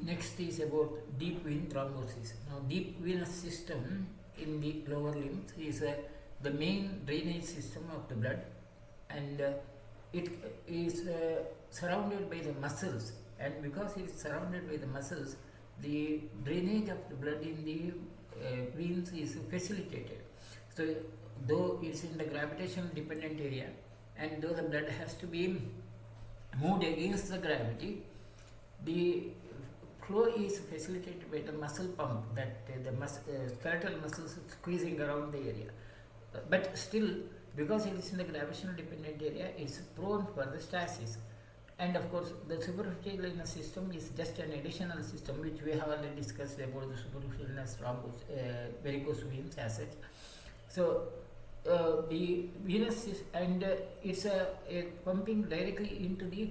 Next is about deep vein thrombosis. Now, deep venous system in the lower limbs is the main drainage system of the blood, and it is surrounded by the muscles. And because it is surrounded by the muscles, the drainage of the blood in the veins is facilitated. So, though it's in the gravitational dependent area, and though the blood has to be moved against the gravity, the flow is facilitated by the muscle pump, that the skeletal muscles squeezing around the area. But still, because it is in the gravitational dependent area, it's prone for the stasis. And of course, the superficial venous system is just an additional system which we have already discussed about the superficial venous varicose veins as such. So, the venous and it's a pumping directly into the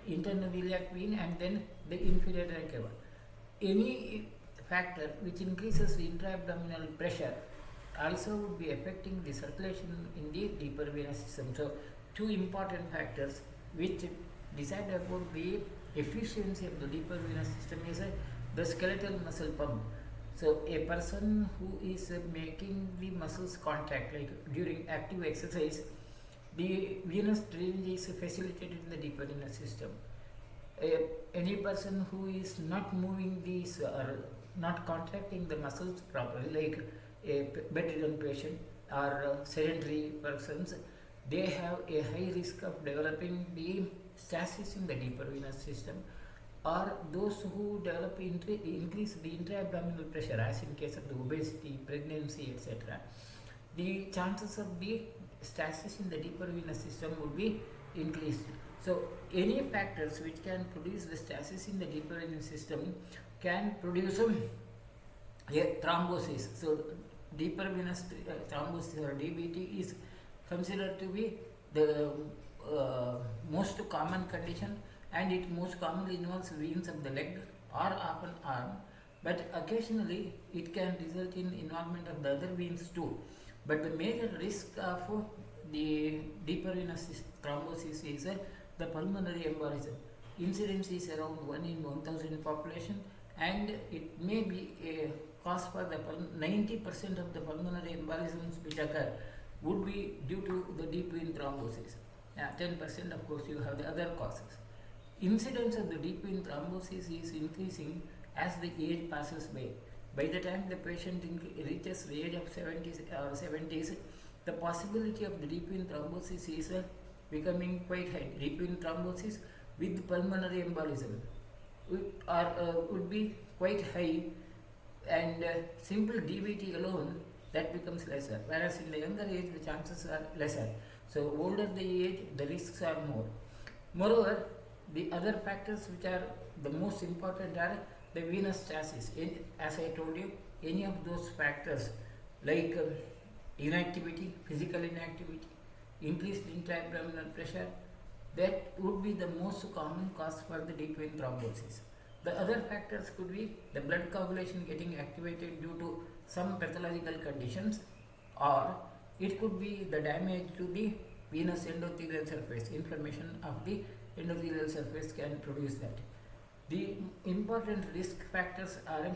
internal iliac vein and then the inferior vena cava. Any factor which increases the intra-abdominal pressure also would be affecting the circulation in the deeper venous system. So, two important factors which decide about the efficiency of the deeper venous system is the skeletal muscle pump. So, a person who is making the muscles contact, like during active exercise, the venous drainage is facilitated in the deeper venous system. Any person who is not moving these or not contracting the muscles properly, like a bedridden patient or sedentary persons, they have a high risk of developing the stasis in the deeper venous system, or those who develop increase the intra-abdominal pressure, as in case of the obesity, pregnancy, etc. The chances of the stasis in the deeper venous system would be increased. So, any factors which can produce the stasis in the deeper venous system can produce a thrombosis. So, deeper venous thrombosis or DVT is considered to be the most common condition, and it most commonly involves veins of the leg or often arm, but occasionally it can result in involvement of the other veins too. But the major risk of the deeper venous thrombosis is the pulmonary embolism. Incidence is around 1 in 1000 population, and it may be a cause for the 90% of the pulmonary embolisms which occur would be due to the deep vein thrombosis. 10% of course you have the other causes. Incidence of the deep vein thrombosis is increasing as the age passes by. By the time the patient reaches the age of 70s, the possibility of the deep vein thrombosis is becoming quite high. Deep vein thrombosis with pulmonary embolism would be quite high, and simple DVT alone, that becomes lesser, whereas in the younger age the chances are lesser. So, older the age, the risks are more. Moreover, the other factors which are the most important are the venous stasis. As I told you, any of those factors like inactivity, physical inactivity, increased intra-abdominal pressure, that would be the most common cause for the deep vein thrombosis. The other factors could be the blood coagulation getting activated due to some pathological conditions, or it could be the damage to the venous endothelial surface. Inflammation of the endothelial surface can produce that. The important risk factors are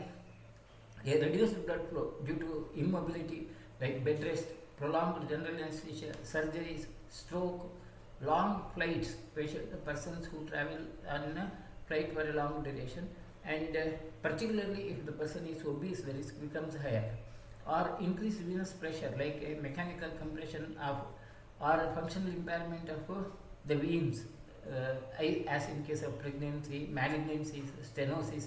a reduced blood flow due to immobility, like bed rest, prolonged general anesthesia, surgeries, stroke, long flights, persons who travel on a flight for a long duration, and particularly if the person is obese, the risk becomes higher. Or increased venous pressure, like a mechanical compression of or a functional impairment of the veins, as in case of pregnancy, malignancies, stenosis,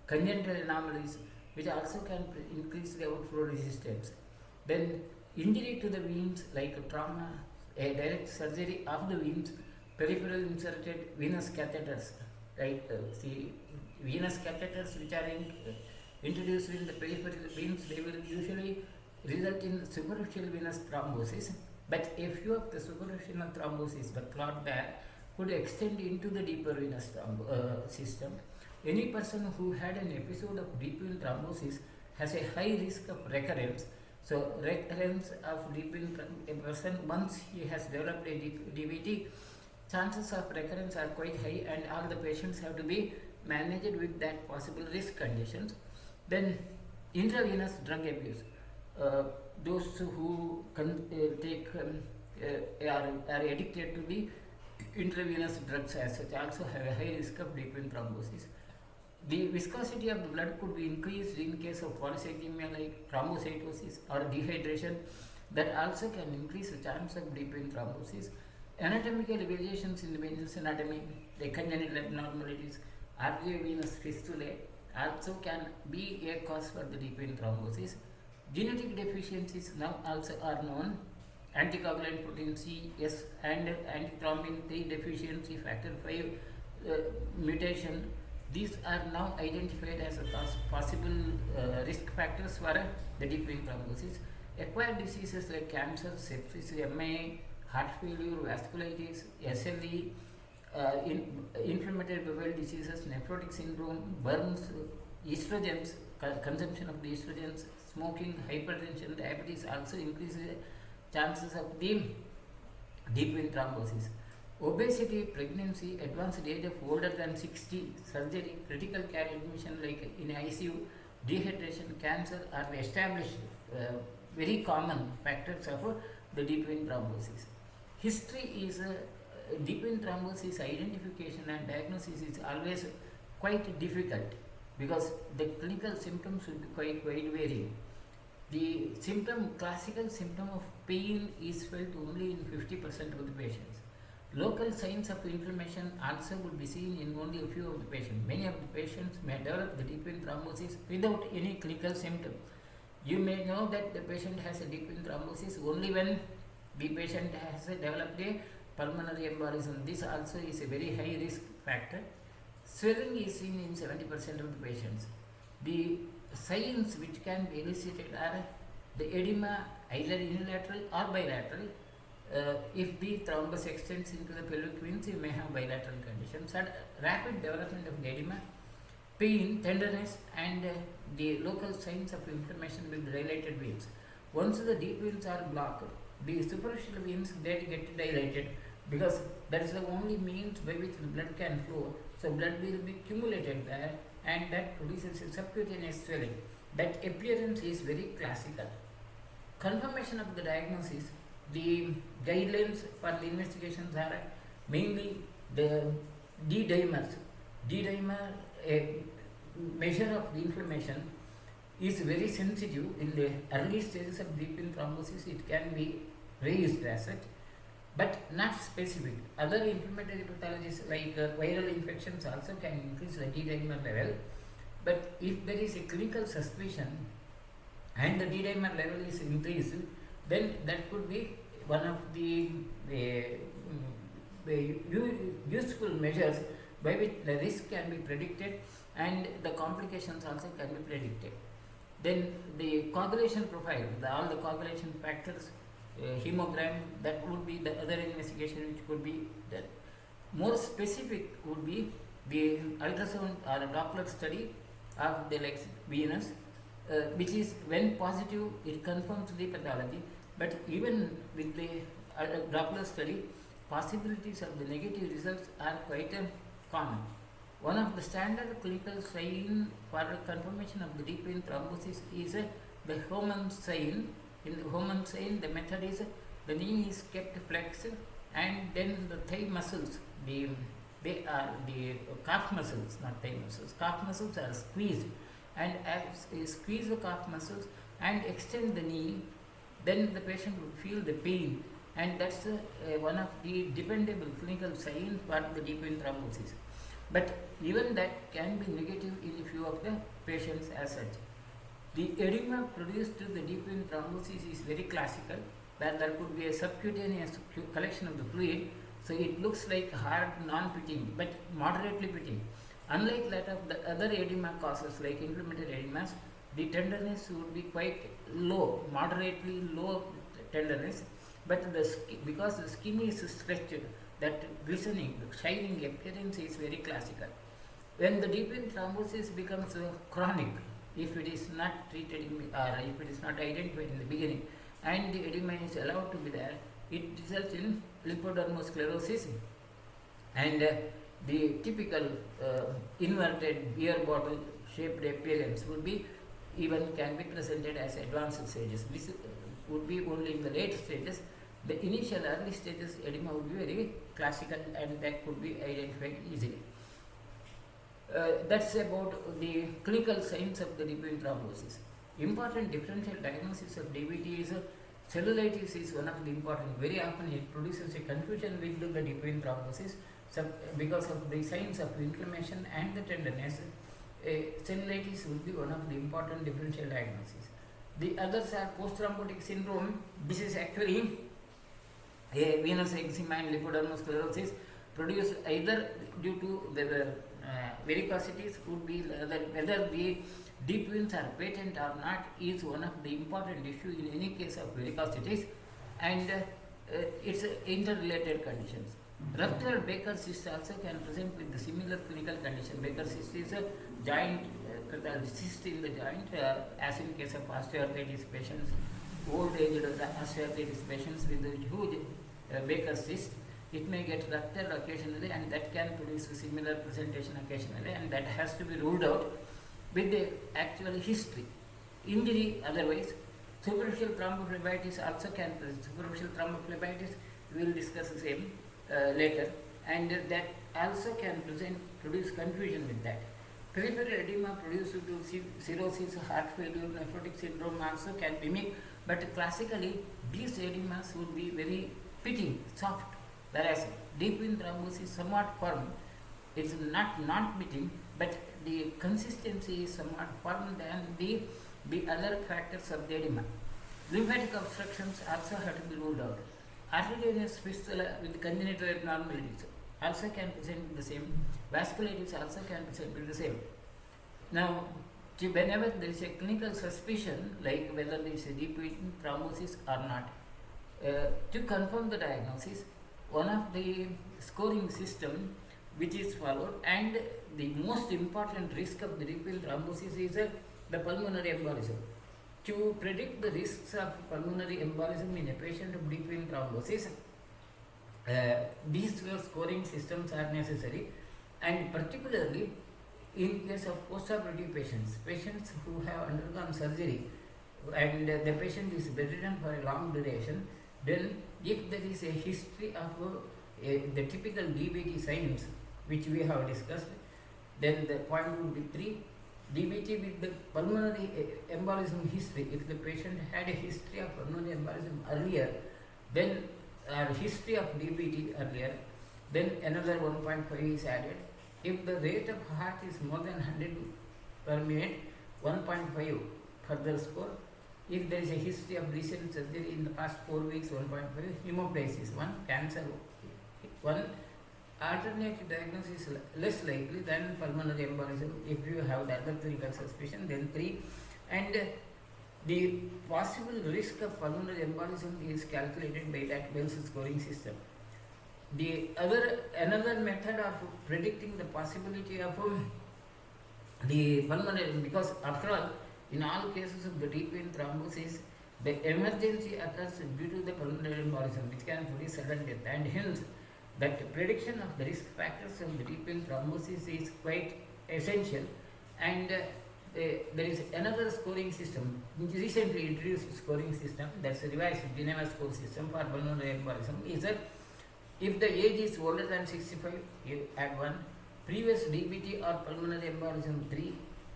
congenital anomalies, which also can increase the outflow resistance. Then injury to the veins, like trauma, a direct surgery of the veins, peripheral inserted venous catheters, right? See, venous catheters which are introduced in the peripheral veins, they will usually result in superficial venous thrombosis, but a few of the superficial thrombosis, the clot there, could extend into the deeper venous system. Any person who had an episode of deep vein thrombosis has a high risk of recurrence. So, recurrence of deep vein, a person once he has developed a DVT, chances of recurrence are quite high, and all the patients have to be managed with that possible risk conditions. Then intravenous drug abuse. Those who take are addicted to the intravenous drugs as such also have a high risk of deep vein thrombosis. The viscosity of the blood could be increased in case of polycythemia like thrombocytosis or dehydration. That also can increase the chance of deep vein thrombosis. Anatomical variations in the venous anatomy, like congenital abnormalities, arteriovenous fistulae also can be a cause for the deep vein thrombosis. Genetic deficiencies now also are known. Anticoagulant protein C, S, and antithrombin 3 deficiency, factor 5 mutation. These are now identified as a possible risk factors for the deep vein thrombosis. Acquired diseases like cancer, sepsis, MI, heart failure, vasculitis, SLE, inflammatory bowel diseases, nephrotic syndrome, burns, estrogens, consumption of the estrogens, smoking, hypertension, diabetes also increases chances of the deep vein thrombosis. Obesity, pregnancy, advanced age of older than 60, surgery, critical care admission like in ICU, dehydration, cancer are established very common factors of the deep vein thrombosis. History is deep vein thrombosis identification and diagnosis is always quite difficult because the clinical symptoms will be quite wide varying. The classical symptom of pain is felt only in 50% of the patients. Local signs of inflammation also would be seen in only a few of the patients. Many of the patients may develop the deep vein thrombosis without any clinical symptom. You may know that the patient has a deep vein thrombosis only when the patient has developed a pulmonary embolism. This also is a very high risk factor. Swelling is seen in 70% of the patients. The signs which can be elicited are the edema, either unilateral or bilateral. If the thrombus extends into the pelvic veins, you may have bilateral conditions. And rapid development of edema, pain, tenderness, and the local signs of inflammation with dilated veins. Once the deep veins are blocked, the superficial veins get dilated because that is the only means by which the blood can flow. So blood will be accumulated there, and that produces a subcutaneous swelling. That appearance is very classical. Confirmation of the diagnosis. The guidelines for the investigations are mainly the D-dimers. D-dimer, a measure of the inflammation, is very sensitive. In the early stages of deep vein thrombosis, it can be raised as such, but not specific. Other inflammatory pathologies like viral infections also can increase the D-dimer level. But if there is a clinical suspicion and the D-dimer level is increased, then that could be one of the useful measures by which the risk can be predicted and the complications also can be predicted. Then the coagulation profile, all the coagulation factors, hemogram, that would be the other investigation which could be done. More specific would be the ultrasound or Doppler study of the legs venous, which is when positive it confirms the pathology, but even with the Doppler study, possibilities of the negative results are quite common. One of the standard clinical signs for confirmation of the deep vein thrombosis is the Homan sign. In the Homan sign, the method is the knee is kept flexed and then the thigh muscles, they are the calf muscles, not thigh muscles. Calf muscles are squeezed, and as you squeeze the calf muscles and extend the knee, then the patient will feel the pain, and that's one of the dependable clinical signs for the deep vein thrombosis. But even that can be negative in a few of the patients as such. The edema produced to the deep vein thrombosis is very classical, where there could be a subcutaneous collection of the fluid, so it looks like hard, non-pitting, but moderately pitting. Unlike that of the other edema causes like inflammatory edemas, the tenderness would be quite low, moderately low tenderness, but because the skin is stretched, that glistening, shining appearance is very classical. When the deep vein thrombosis becomes chronic, if it is not treated or if it is not identified in the beginning and the edema is allowed to be there, it results in lipodermal sclerosis, and the typical inverted beer bottle shaped appearance would be even can be presented as advanced stages. This would be only in the late stages. The initial early stages edema would be very classical and that could be identified easily. That's about the clinical signs of the deep vein thrombosis. Important differential diagnosis of DVT is cellulitis is one of the important. Very often it produces a confusion with the deep vein thrombosis because of the signs of inflammation and the tenderness. Cellulitis would be one of the important differential diagnoses. The others are post-thrombotic syndrome. This is actually a venous eczema and lipodermal sclerosis produced either due to the varicosities, could be whether the deep veins are patent or not is one of the important issue in any case of varicosities, and it's interrelated conditions. Ruptured Baker cyst also can present with the similar clinical condition. Baker cyst is a joint, cyst in the joint, as in case of osteoarthritis patients, old aged osteoarthritis patients with a huge Baker cyst. It may get ruptured occasionally and that can produce a similar presentation occasionally, and that has to be ruled out with the actual history. Injury otherwise, superficial thrombophlebitis also can present. Superficial thrombophlebitis, we will discuss the same later, and that also can produce confusion with that. Peripheral edema produced due to cirrhosis, heart failure, nephrotic syndrome also can mimic, but classically these edemas would be very pitting, soft, whereas deep vein thrombosis is somewhat firm. It's not non-pitting, but the consistency is somewhat firm than the other factors of the edema. Lymphatic obstructions also have to be ruled out. Arteriovenous fistula with congenital abnormalities also can present with the same. Vasculitis also can present with the same. Now, whenever there is a clinical suspicion, like whether there is a deep vein thrombosis or not, to confirm the diagnosis, one of the scoring system which is followed, and the most important risk of the deep vein thrombosis is the pulmonary embolism. To predict the risks of pulmonary embolism in a patient of deep vein thrombosis, these two scoring systems are necessary, and particularly in case of postoperative patients who have undergone surgery and the patient is bedridden for a long duration, then if there is a history of the typical DVT signs which we have discussed, then the point would be 3. DVT with the pulmonary embolism history. If the patient had a history of pulmonary embolism earlier, then history of DVT earlier, then another 1.5 is added. If the rate of heart is more than 100 per minute, 1.5 further score. If there is a history of recent surgery in the past 4 weeks, 1.5, hemoptysis 1, cancer 1. Alternative diagnosis is less likely than pulmonary embolism. If you have the other clinical suspicion, then 3. And the possible risk of pulmonary embolism is calculated by that Bell's scoring system. Another method of predicting the possibility of the pulmonary, because after all, in all cases of the deep vein thrombosis, the emergency occurs due to the pulmonary embolism, which can produce sudden death, and hence that prediction of the risk factors of the deep vein thrombosis is quite essential. And there is another scoring system, recently introduced scoring system, that's a revised Geneva score system for pulmonary embolism, is that if the age is older than 65, you add 1, previous DVT or pulmonary embolism 3,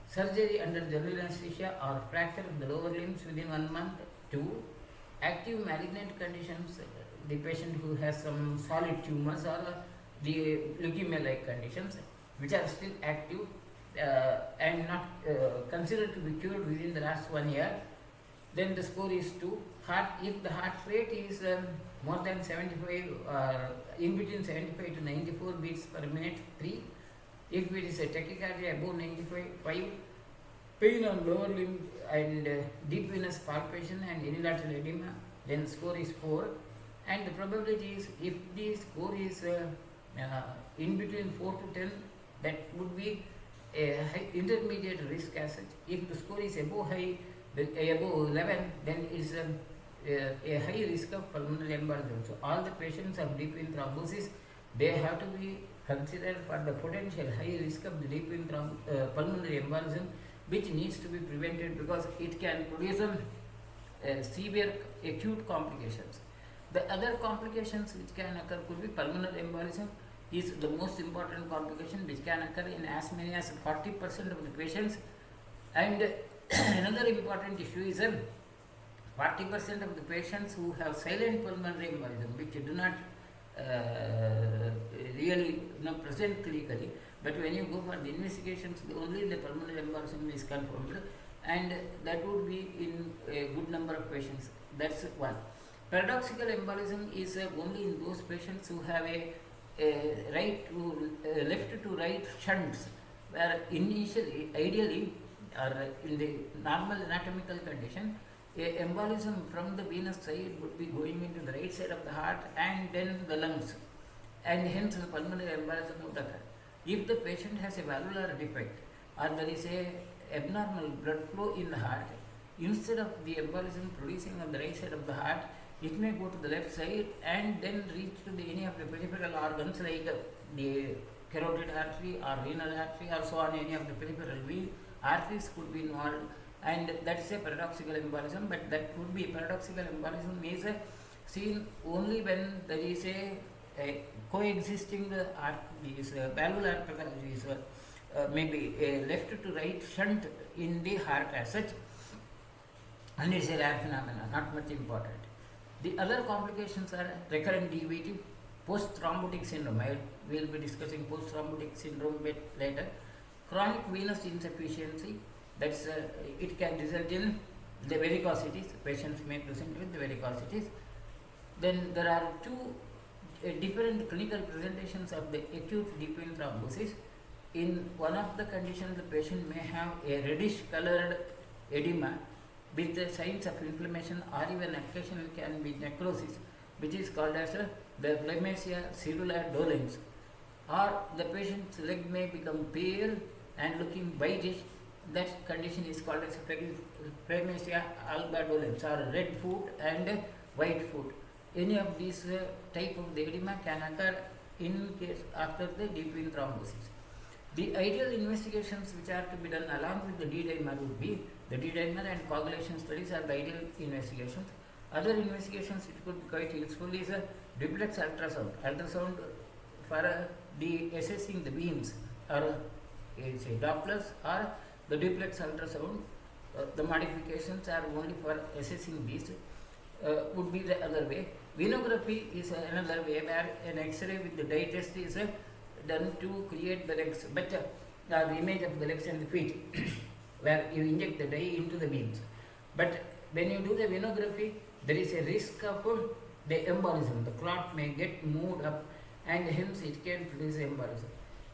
surgery under general anesthesia or fracture of the lower limbs within 1 month 2, active malignant conditions, the patient who has some solid tumors or the leukemia-like conditions which are still active and not considered to be cured within the last 1 year, then the score is 2. If the heart rate is more than 75 in between 75 to 94 beats per minute, 3. If it is a tachycardia above 95, 5. Pain on lower limb and deep venous palpation and unilateral edema, then score is 4. And the probability is, if the score is in between 4 to 10, that would be a high intermediate risk as such. If the score is above 11, then it is a high risk of pulmonary embolism. So all the patients of deep vein thrombosis, they have to be considered for the potential high risk of the deep vein pulmonary embolism, which needs to be prevented because it can produce severe acute complications. The other complications which can occur could be pulmonary embolism is the most important complication, which can occur in as many as 40% of the patients. And another important issue is 40% of the patients who have silent pulmonary embolism, which do not really present clinically, but when you go for the investigations, only the pulmonary embolism is confirmed, and that would be in a good number of patients. That's one. Paradoxical embolism is only in those patients who have a left to right shunts, where initially, ideally, or in the normal anatomical condition, a embolism from the venous side would be going into the right side of the heart and then the lungs, and hence the pulmonary embolism would occur. If the patient has a valvular defect or there is a abnormal blood flow in the heart, instead of the embolism producing on the right side of the heart, it may go to the left side and then reach to any of the peripheral organs like the carotid artery or renal artery or so on. Any of the peripheral arteries could be involved, and that's a paradoxical embolism. But that would be paradoxical embolism is seen only when there is a coexisting valvular pathology, maybe a left to right shunt in the heart as such, and it's a rare phenomenon, not much important. The other complications are recurrent DVT, post-thrombotic syndrome. We will be discussing post-thrombotic syndrome a bit later. Chronic venous insufficiency, that's it can result in the varicosities. Patients may present with the varicosities. Then there are two different clinical presentations of the acute deep vein thrombosis. In one of the conditions, the patient may have a reddish colored edema with the signs of inflammation, or even occasionally can be necrosis, which is called as the phlegmasia cerula dolens. Or the patient's leg may become pale and looking whitish. That condition is called as phlegmasia alba dolens, or red foot and white foot. Any of these type of the edema can occur in case after the deep vein thrombosis. The ideal investigations which are to be done along with the D-dimer would be the D-dimer and coagulation studies are the ideal investigations. Other investigations which could be quite useful is a duplex ultrasound for assessing the beams, or say Dopplers or the duplex ultrasound. The modifications are only for assessing these. Would be the other way. Venography is another way, where an X-ray with the dye test is done to create the legs, but the image of the legs and the feet, where you inject the dye into the veins. But when you do the venography, there is a risk of the embolism. The clot may get moved up, and hence it can produce embolism.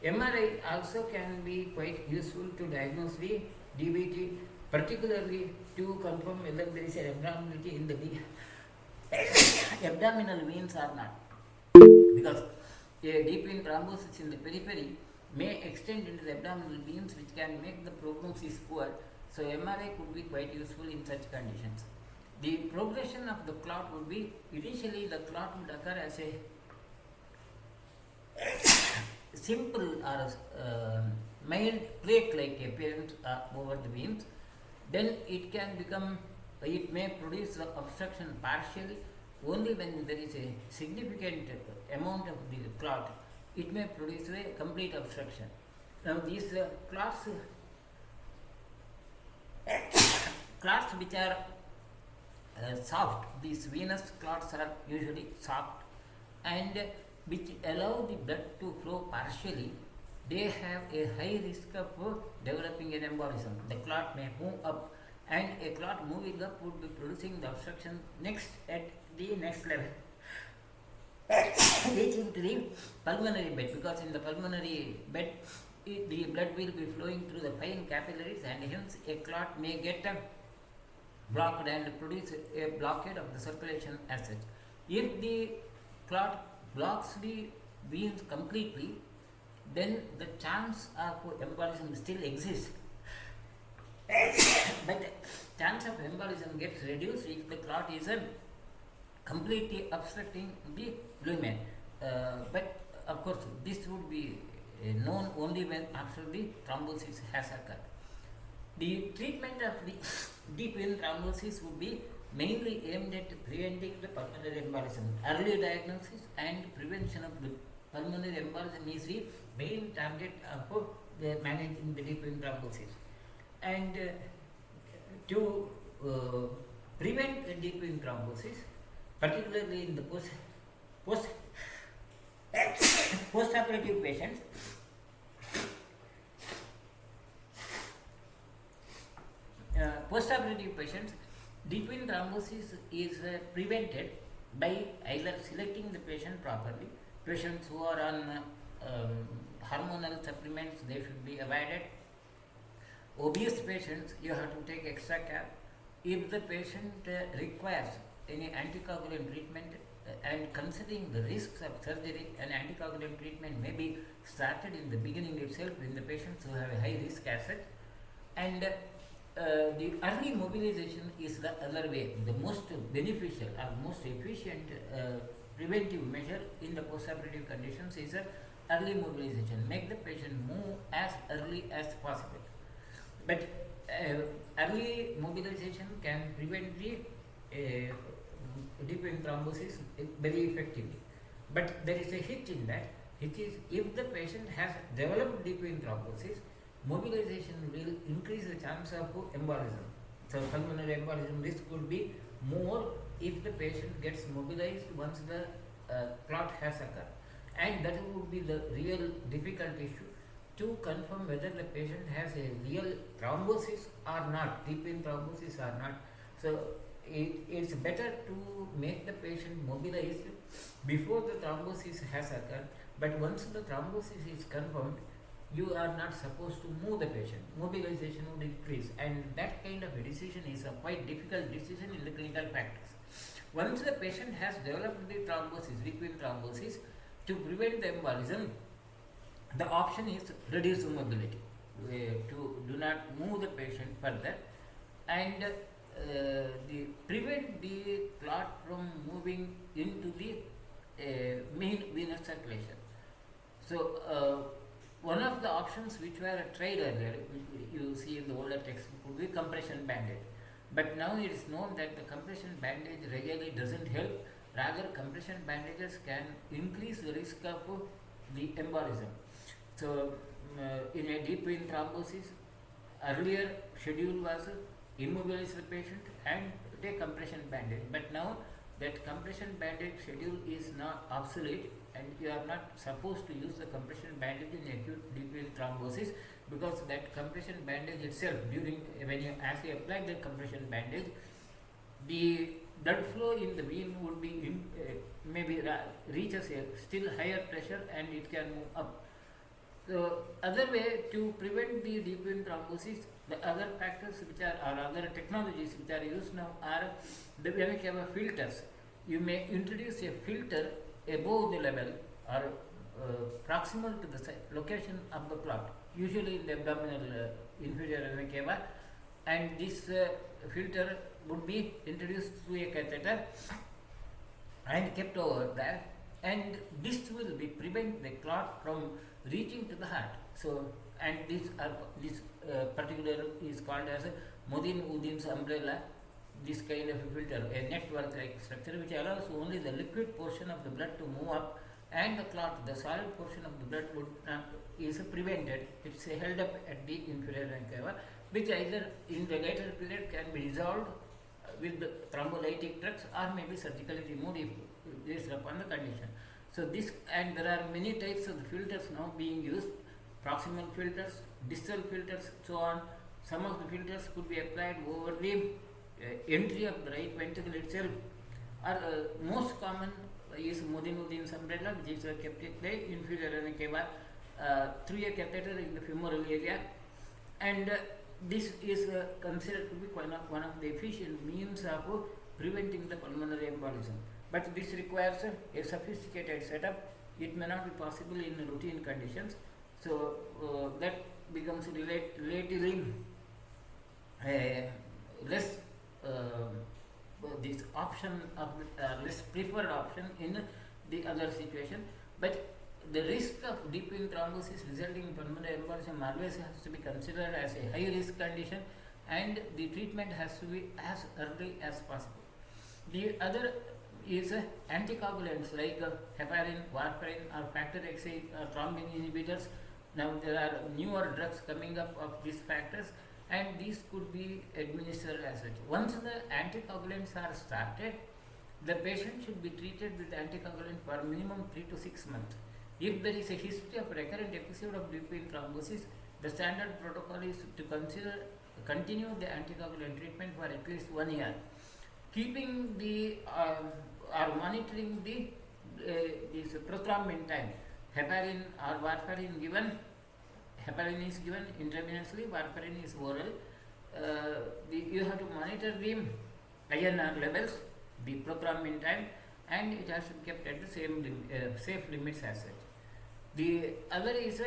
MRI also can be quite useful to diagnose the DVT, particularly to confirm whether there is an abnormality in the abdominal veins or not, because a deep vein thrombosis in the periphery may extend into the abdominal veins, which can make the prognosis poor. So MRI could be quite useful in such conditions. The progression of the clot would be, initially the clot would occur as a simple or mild plaque-like appearance over the veins. Then it can become, it may produce the obstruction partially. Only when there is a significant amount of the clot, it may produce a complete obstruction. Now these clots which are soft, these venous clots are usually soft and which allow the blood to flow partially. They have a high risk of developing an embolism. The clot may move up, and a clot moving up would be producing the obstruction at the next level, reaching to the pulmonary bed, because in the pulmonary bed the blood will be flowing through the fine capillaries, and hence a clot may get blocked and produce a blockade of the circulation as such. If the clot blocks the veins completely, then the chance of embolism still exists, but chance of embolism gets reduced if the clot is completely obstructing the lumen. But of course, this would be known only when after the thrombosis has occurred. The treatment of the deep vein thrombosis would be mainly aimed at preventing the pulmonary embolism. Early diagnosis and prevention of the pulmonary embolism is the main target of managing the deep vein thrombosis. And to prevent the deep vein thrombosis, particularly in the post-operative patients, deep vein thrombosis is prevented by either selecting the patient properly. Patients who are on hormonal supplements, they should be avoided. Obese patients, you have to take extra care. If the patient requires any anticoagulant treatment, and considering the risks of surgery, an anticoagulant treatment may be started in the beginning itself in the patients who have a high risk asset. And the early mobilization is the other way. The most beneficial or most efficient preventive measure in the postoperative conditions is early mobilization. Make the patient move as early as possible. But early mobilization can prevent the deep vein thrombosis very effectively. But there is a hitch in that. It is if the patient has developed deep vein thrombosis, mobilization will increase the chance of embolism. So pulmonary embolism risk could be more if the patient gets mobilized once the clot has occurred. And that would be the real difficult issue, to confirm whether the patient has a real thrombosis or not, deep vein thrombosis or not. So it's better to make the patient mobilized before the thrombosis has occurred. But once the thrombosis is confirmed, you are not supposed to move the patient. Mobilization would increase, and that kind of a decision is a quite difficult decision in the clinical practice. Once the patient has developed the thrombosis, deep vein thrombosis, to prevent the embolism, the option is reduce mobility, to do not move the patient further, and prevent the clot from moving into the main venous circulation. So one of the options which were tried earlier, you see in the older textbook, would be compression bandage. But now it is known that the compression bandage really doesn't help. Rather, compression bandages can increase the risk of the embolism. So in a deep vein thrombosis, earlier schedule was immobilize the patient and take compression bandage. But now that compression bandage schedule is now obsolete, and you are not supposed to use the compression bandage in acute deep vein thrombosis, because that compression bandage itself, when you actually apply the compression bandage, the blood flow in the vein would be maybe reaches a still higher pressure, and it can move up. So other way to prevent the deep vein thrombosis, the other factors which are, or other technologies which are used now are the when we have filters. You may introduce a filter above the level or proximal to the location of the clot, usually in the abdominal inferior vena cava, and this filter would be introduced through a catheter and kept over there, and this will be prevent the clot from reaching to the heart. So, and this particular is called as Modin-Udin's umbrella. This kind of a filter, a network-like structure, which allows only the liquid portion of the blood to move up, and the clot, the solid portion of the blood, would is prevented. It's held up at the inferior vena cava, which either in the later period can be dissolved with the thrombolytic drugs, or may be surgically removed if based upon the condition. So this, and there are many types of the filters now being used: proximal filters, distal filters, so on. Some of the filters could be applied over the entry of the right ventricle itself, or most common is Modin-Udin's umbrella, which is kept at the inferior vena cava through a catheter in the femoral area, and this is considered to be one of the efficient means of preventing the pulmonary embolism. But this requires a sophisticated setup. It may not be possible in routine conditions, so that becomes relatively less this option of less preferred option in the other situation. But the risk of deep vein thrombosis resulting in pulmonary embolism always has to be considered as a high risk condition, and the treatment has to be as early as possible. The other is anticoagulants like heparin, warfarin, or factor XA or thrombin inhibitors. Now there are newer drugs coming up of these factors, and these could be administered as such. Once the anticoagulants are started, the patient should be treated with anticoagulant for minimum 3 to 6 months. If there is a history of recurrent episode of deep vein thrombosis, the standard protocol is to continue the anticoagulant treatment for at least 1 year, keeping the or monitoring the this prothrombin time. Heparin or warfarin given. Heparin is given intravenously, warfarin is oral. You have to monitor the INR levels, the prothrombin time, and it has to be kept at the same safe limits as such. The other is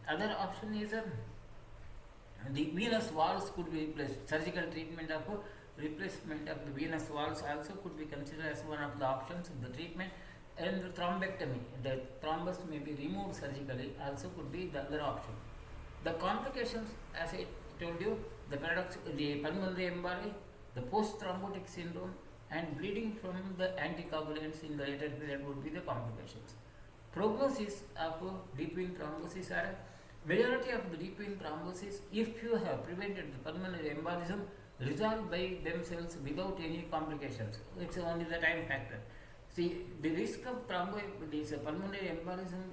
other option is the venous walls could be replaced. Surgical treatment of replacement of the venous walls also could be considered as one of the options of the treatment. And the thrombectomy, the thrombus may be removed surgically, also could be the other option. The complications, as I told you, the pulmonary emboli, the post-thrombotic syndrome, and bleeding from the anticoagulants in the later period would be the complications. Prognosis of deep vein thrombosis are majority of the deep vein thrombosis, if you have prevented the pulmonary embolism, resolve by themselves without any complications. It's only the time factor. See, the risk of pulmonary embolism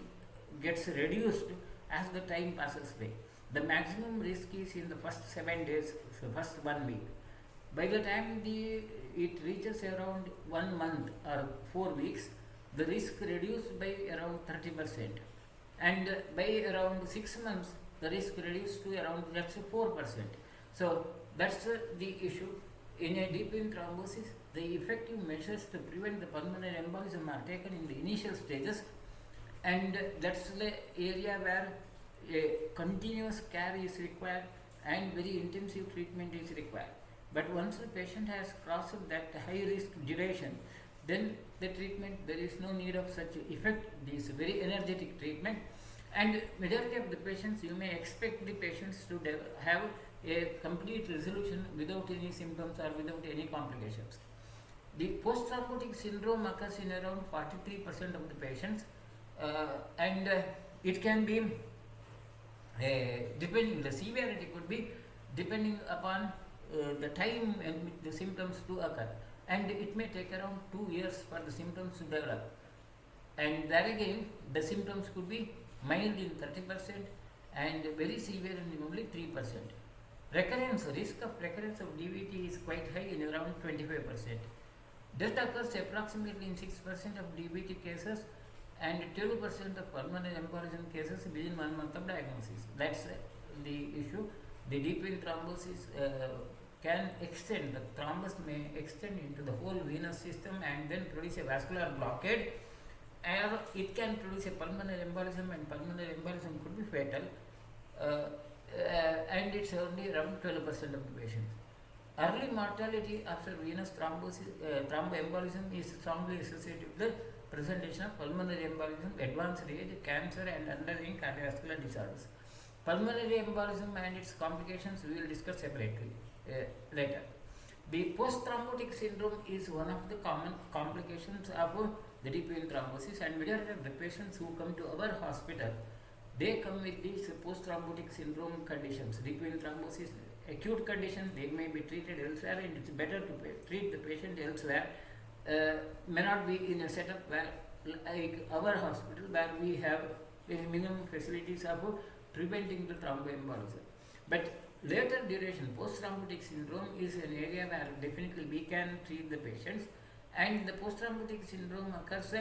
gets reduced as the time passes by. The maximum risk is in the first 7 days, so first 1 week. By the time it reaches around 1 month or 4 weeks, the risk reduced by around 30%. And by around 6 months, the risk reduced to around just 4%. So that's the issue. In a deep vein thrombosis, the effective measures to prevent the pulmonary embolism are taken in the initial stages, and that's the area where a continuous care is required and very intensive treatment is required. But once the patient has crossed that high risk duration, then the treatment, there is no need of such effect. This very energetic treatment, and majority of the patients, you may expect the patients to have a complete resolution without any symptoms or without any complications. The post-thrombotic syndrome occurs in around 43% of the patients, and it can be depending, the severity could be depending upon the time and the symptoms to occur, and it may take around 2 years for the symptoms to develop. And there again, the symptoms could be mild in 30% and very severe in only 3%. Risk of recurrence of DVT is quite high in around 25%. Death occurs approximately in 6% of DVT cases and 12% of pulmonary embolism cases within 1 month of diagnosis. That's the issue. The deep vein thrombosis can extend, the thrombus may extend into the whole venous system and then produce a vascular blockade, or it can produce a pulmonary embolism, and pulmonary embolism could be fatal, and it's only around 12% of the patients. Early mortality after venous thromboembolism is strongly associated with the presentation of pulmonary embolism, advanced age, cancer, and underlying cardiovascular disorders. Pulmonary embolism and its complications we will discuss separately later. The post-thrombotic syndrome is one of the common complications of the deep vein thrombosis, and majority of the patients who come to our hospital, they come with these post-thrombotic syndrome conditions. Deep vein thrombosis, acute condition, they may be treated elsewhere, and it's better to treat the patient elsewhere. May not be in a setup where, like our hospital, where we have minimum facilities of preventing the thromboembolism. But later duration post-thrombotic syndrome is an area where definitely we can treat the patients, and the post-thrombotic syndrome occurs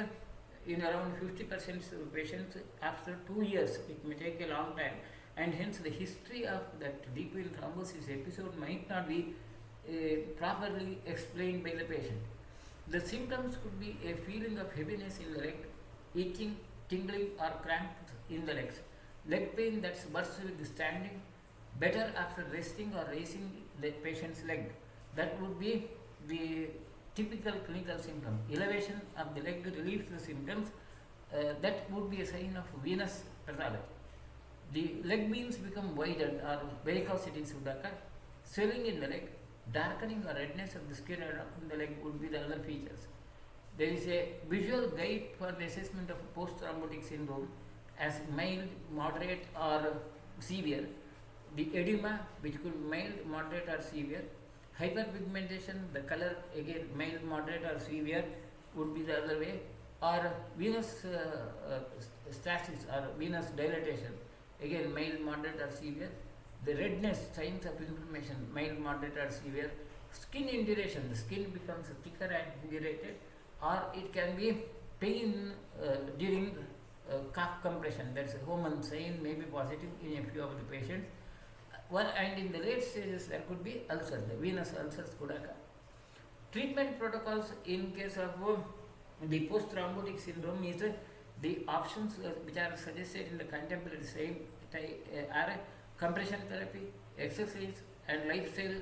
in around 50% of patients after 2 years. It may take a long time, and hence the history of that deep vein thrombosis episode might not be properly explained by the patient. The symptoms could be a feeling of heaviness in the leg, itching, tingling, or cramps in the legs, leg pain that's worse with standing, better after resting or raising the patient's leg. That would be the typical clinical symptom. Elevation of the leg relieves the symptoms, that would be a sign of venous pathology. The leg veins become widened or varicosities would occur, swelling in the leg, darkening or redness of the skin around the leg would be the other features. There is a visual guide for the assessment of post-thrombotic syndrome as mild, moderate or severe. The edema, which could be mild, moderate or severe. Hyperpigmentation, the color again mild, moderate or severe would be the other way. Or venous stasis or venous dilatation, again mild, moderate or severe. The redness, signs of inflammation, mild, moderate or severe. Skin induration, the skin becomes thicker and indurated, or it can be pain during calf compression. That's a Homan sign, may be positive in a few of the patients. And in the late stages there could be ulcers, the venous ulcers could occur. Treatment protocols in case of the post-thrombotic syndrome is the options which are suggested in the contemporary same are compression therapy, exercise and lifestyle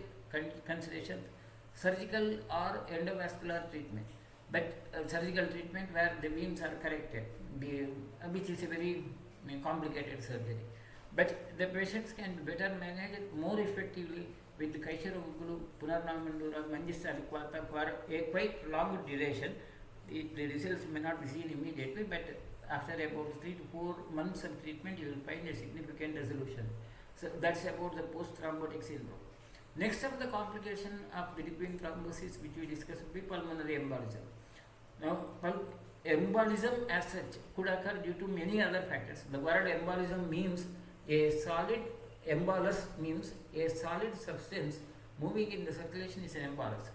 considerations, surgical or endovascular treatment. But surgical treatment where the veins are corrected, which is a very complicated surgery. But the patients can be better managed more effectively with the Kaishara Ugulu, Punarnamandura, Manjista Alikwata for a quite long duration. The results may not be seen immediately, but after about 3 to 4 months of treatment, you will find a significant resolution. So that's about the post-thrombotic syndrome. Next of the complication of the deep vein thrombosis, which we discussed, would be pulmonary embolism. Now, embolism as such could occur due to many other factors. The word embolism means a solid, embolus means a solid substance moving in the circulation is an embolus.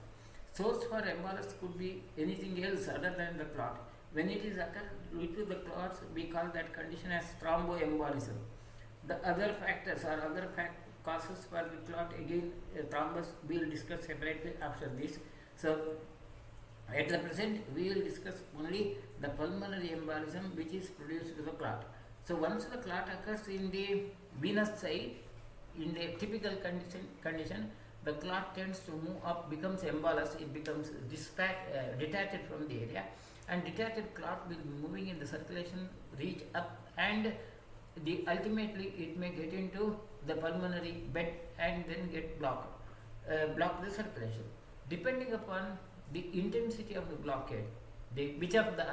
Source for embolus could be anything else other than the clot. When it is occurred due to the clots, we call that condition as thromboembolism. The other factors or other causes for the clot, again thrombus, we will discuss separately after this. So at the present we will discuss only the pulmonary embolism which is produced with the clot. So once the clot occurs in the venous side, in the typical condition, the clot tends to move up, becomes embolus, it becomes detached from the area, and detached clot will be moving in the circulation, reach up, and ultimately it may get into the pulmonary bed and then get block the circulation. Depending upon the intensity of the blockade, which of the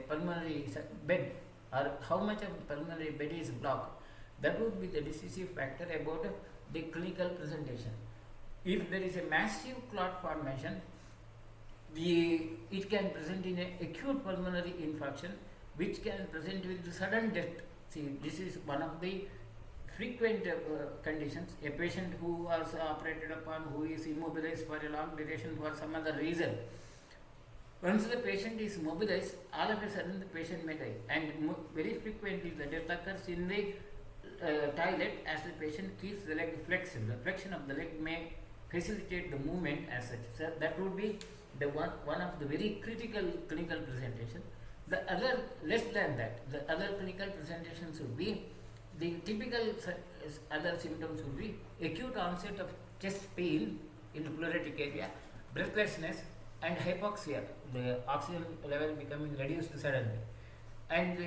pulmonary bed or how much of the pulmonary bed is blocked, that would be the decisive factor about the clinical presentation. If there is a massive clot formation, it can present in an acute pulmonary infarction, which can present with the sudden death. See, this is one of the frequent conditions. A patient who was operated upon, who is immobilized for a long duration for some other reason. Once the patient is mobilized, all of a sudden the patient may die, and very frequently the death occurs in the toilet as the patient keeps the leg flexible. The flexion of the leg may facilitate the movement as such. So that would be the one of the very critical clinical presentation. The other, less than that, the other clinical presentations would be, the typical other symptoms would be acute onset of chest pain in the pleuritic area, breathlessness and hypoxia, the oxygen level becoming reduced suddenly. And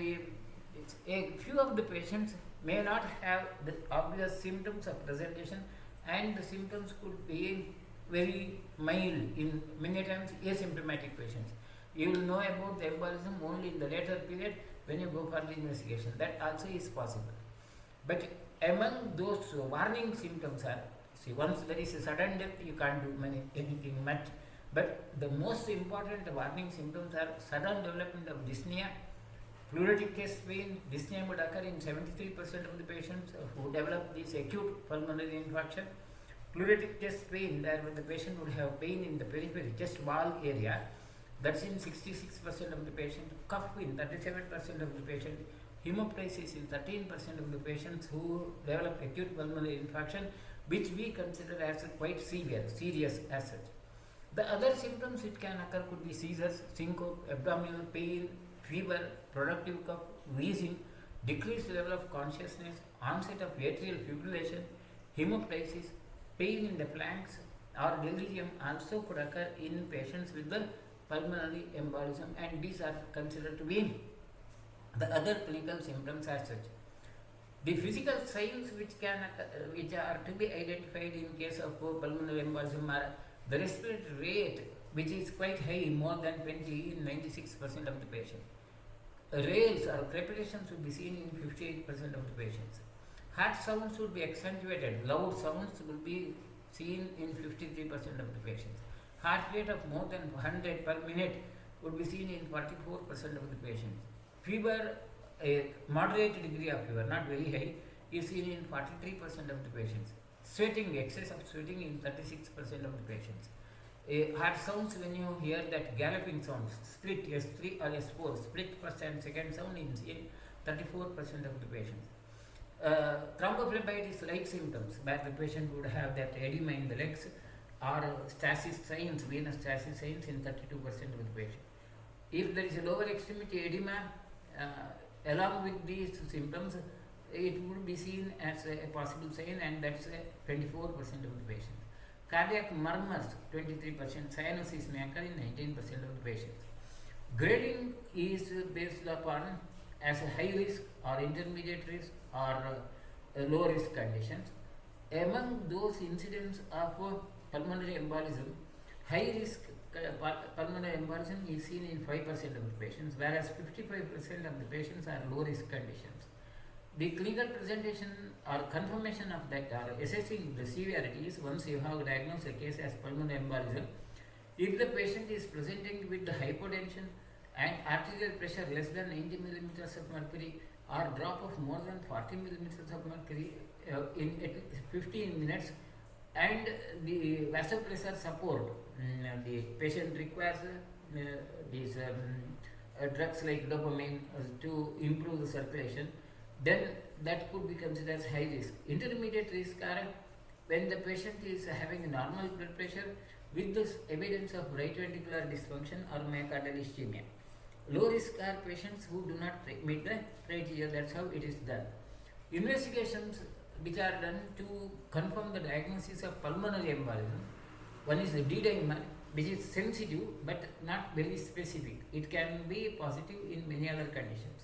a few of the patients may not have the obvious symptoms of presentation, and the symptoms could be very mild, in many times asymptomatic patients. You will know about the embolism only in the later period when you go for the investigation. That also is possible. But among those warning symptoms are, see, once there is a sudden death, you can't do anything much. But the most important warning symptoms are sudden development of dyspnea, pleuritic chest pain. Dyspnea would occur in 73% of the patients who develop this acute pulmonary infarction. Pleuritic chest pain, where the patient would have pain in the periphery, chest wall area, that's in 66% of the patient. Cough in 37% of the patient. Hemoptysis in 13% of the patients who develop acute pulmonary infarction, which we consider as quite serious as such. The other symptoms which can occur could be seizures, syncope, abdominal pain, fever, productive cough, wheezing, decreased level of consciousness, onset of atrial fibrillation, hemoptysis, pain in the flanks or delirium also could occur in patients with the pulmonary embolism, and these are considered to be the other clinical symptoms as such. The physical signs which are to be identified in case of pulmonary embolism are the respiratory rate, which is quite high, more than 20 in 96% of the patient. Rales or crepitations should be seen in 58% of the patients. Heart sounds should be accentuated. Loud sounds will be seen in 53% of the patients. Heart rate of more than 100 per minute would be seen in 44% of the patients. Fever, a moderate degree of fever, not very high, is seen in 43% of the patients. Sweating, excess of sweating in 36% of the patients. Heart sounds, when you hear that galloping sounds, split S3 or S4, split first and second sound in 34% of the patients. Thrombophlebitis like symptoms, where the patient would have that edema in the legs or stasis signs, venous stasis signs in 32% of the patient. If there is a lower extremity edema along with these symptoms, it would be seen as a possible sign, and that's 24% of the patients. Cardiac murmurs, 23%. Cyanosis may occur in 19% of the patients. Grading is based upon as a high risk or intermediate risk or low risk conditions. Among those incidents of pulmonary embolism, high risk pulmonary embolism is seen in 5% of the patients, whereas 55% of the patients are low risk conditions. The clinical presentation or confirmation of that or assessing the severity is once you have diagnosed a case as pulmonary embolism, if the patient is presenting with the hypotension and arterial pressure less than 90 millimeters of mercury or drop of more than 40 millimeters of mercury in 15 minutes, and the vasopressor support, the patient requires these drugs like dopamine to improve the circulation, then that could be considered as high risk. Intermediate risk are when the patient is having normal blood pressure with this evidence of right ventricular dysfunction or myocardial ischemia. Low risk are patients who do not meet the criteria. That's how it is done. Investigations which are done to confirm the diagnosis of pulmonary embolism, one is the D-dimer, which is sensitive but not very specific. It can be positive in many other conditions.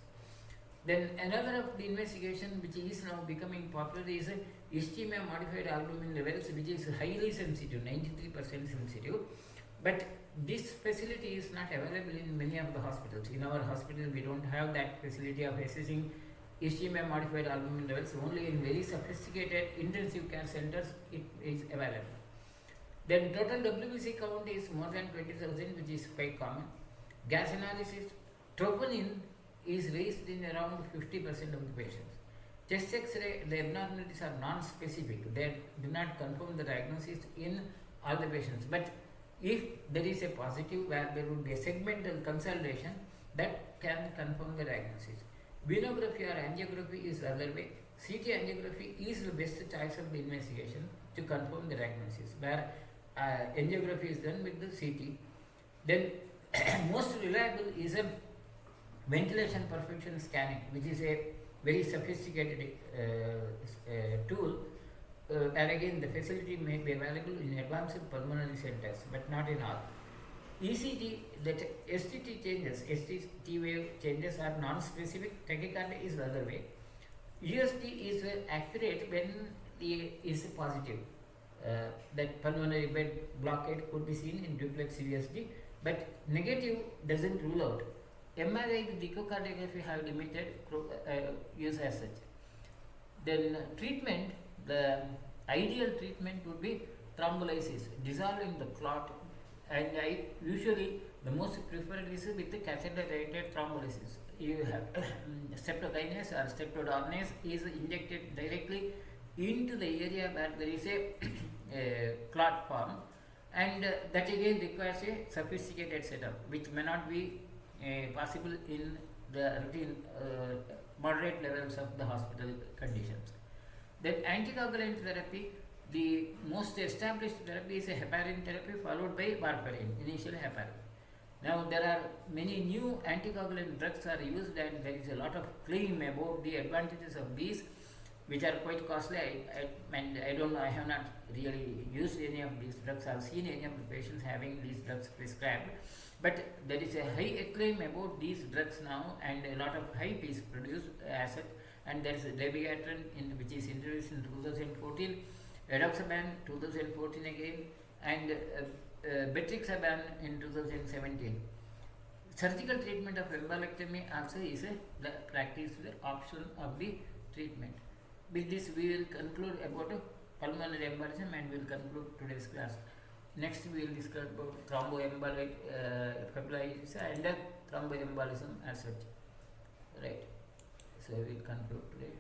Then another of the investigation which is now becoming popular is ischemia modified albumin levels, which is highly sensitive, 93% sensitive. But this facility is not available in many of the hospitals. In our hospital, we don't have that facility of assessing ischemia modified albumin levels. Only in very sophisticated intensive care centers it is available. Then total WBC count is more than 20,000, which is quite common. Gas analysis, troponin is raised in around 50% of the patients. Chest X-ray, the abnormalities are non-specific. They do not confirm the diagnosis in all the patients. But if there is a positive where there would be a segmental consolidation, that can confirm the diagnosis. Venography or angiography is the other way. CT angiography is the best choice of the investigation to confirm the diagnosis, where angiography is done with the CT. Then most reliable is a ventilation perfusion scanning, which is a very sophisticated tool, and again the facility may be available in advanced pulmonary centers, but not in all. ECG, that STT changes, STT wave changes are non-specific. Tachycardia is the other way. USD is accurate when it is positive. That pulmonary bed blockade could be seen in duplex USD, but negative doesn't rule out. MRI with echocardiography have limited use as such. Then treatment, the ideal treatment would be thrombolysis, dissolving the clot, and usually the most preferred is with the catheter-directed thrombolysis. You have streptokinase or streptodornase is injected directly into the area where there is a clot form, and that again requires a sophisticated setup, which may not be possible in the routine moderate levels of the hospital conditions. Then anticoagulant therapy, the most established therapy is a heparin therapy followed by warfarin, initial heparin. Now there are many new anticoagulant drugs are used, and there is a lot of claim about the advantages of these. which are quite costly. I don't know, I have not really used any of these drugs. I've seen any of the patients having these drugs prescribed, but there is a high acclaim about these drugs now, and a lot of hype is produced as it. And there is a dabigatran which is introduced in 2014, edoxaban 2014 again, and betrixaban in 2017. Surgical treatment of embolectomy also is the practiced option of the treatment. With this, we will conclude about pulmonary embolism and we will conclude today's class. Next, we will discuss about thromboembolitis and thromboembolism as such. Right. So we will conclude today.